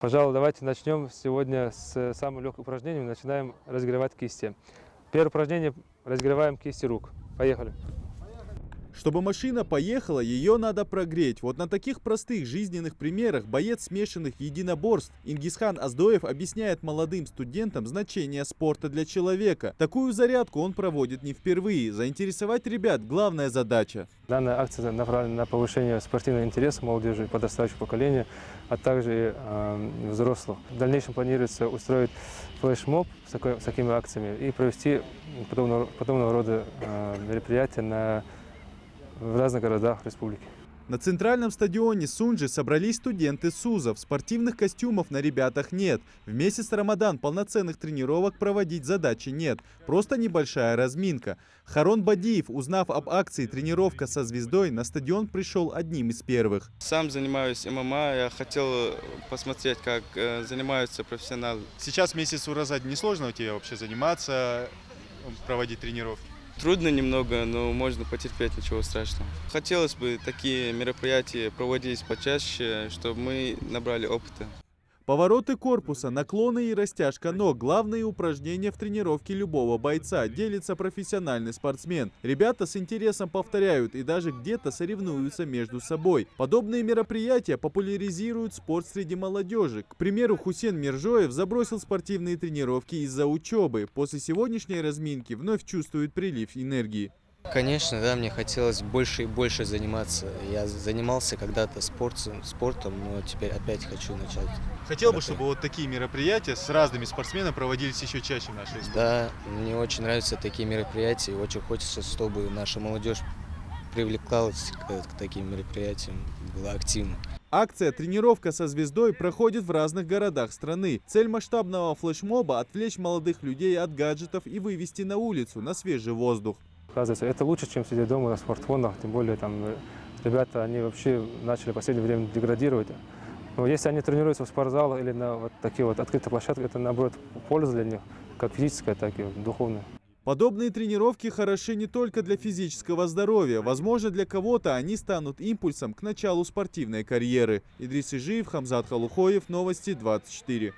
Пожалуй, давайте начнем сегодня с самого легкого упражнения. Начинаем разогревать кисти. Первое упражнение – разогреваем кисти рук. Поехали. Чтобы машина поехала, ее надо прогреть. Вот на таких простых жизненных примерах боец смешанных единоборств Ингисхан Аздоев объясняет молодым студентам значение спорта для человека. Такую зарядку он проводит не впервые. Заинтересовать ребят – главная задача. Данная акция направлена на повышение спортивного интереса молодежи и подрастающего поколения, а также взрослых. В дальнейшем планируется устроить флешмоб с такими акциями и провести подобного рода мероприятия в разных городах республики. На центральном стадионе Сунжи собрались студенты СУЗов. Спортивных костюмов на ребятах нет. В месяц Рамадан полноценных тренировок проводить задачи нет. Просто небольшая разминка. Харон Бадиев, узнав об акции «Тренировка со звездой», на стадион пришел одним из первых. Сам занимаюсь ММА. Я хотел посмотреть, как занимаются профессионалы. Сейчас месяц Ураза, не сложно у тебя вообще заниматься, проводить тренировки? Трудно немного, но можно потерпеть, ничего страшного. Хотелось бы такие мероприятия проводились почаще, чтобы мы набрали опыта. Повороты корпуса, наклоны и растяжка ног – главные упражнения в тренировке любого бойца, делится профессиональный спортсмен. Ребята с интересом повторяют и даже где-то соревнуются между собой. Подобные мероприятия популяризируют спорт среди молодежи. К примеру, Хусен Миржоев забросил спортивные тренировки из-за учебы. После сегодняшней разминки вновь чувствует прилив энергии. Конечно, да, мне хотелось больше и больше заниматься. Я занимался когда-то спортом, но теперь опять хочу начать. Хотел бы, чтобы вот такие мероприятия с разными спортсменами проводились еще чаще в нашей республике? Да, мне очень нравятся такие мероприятия, и очень хочется, чтобы наша молодежь привлекалась к таким мероприятиям, была активна. Акция «Тренировка со звездой» проходит в разных городах страны. Цель масштабного флешмоба – отвлечь молодых людей от гаджетов и вывести на улицу, на свежий воздух. Оказывается, это лучше, чем сидеть дома на смартфонах, тем более ребята, они вообще начали в последнее время деградировать. Но если они тренируются в спортзалах или на вот такие вот открытых площадках, это наоборот польза для них, как физическая, так и духовная. Подобные тренировки хороши не только для физического здоровья. Возможно, для кого-то они станут импульсом к началу спортивной карьеры. Идрис Ижиев, Хамзат Халухоев, Новости 24.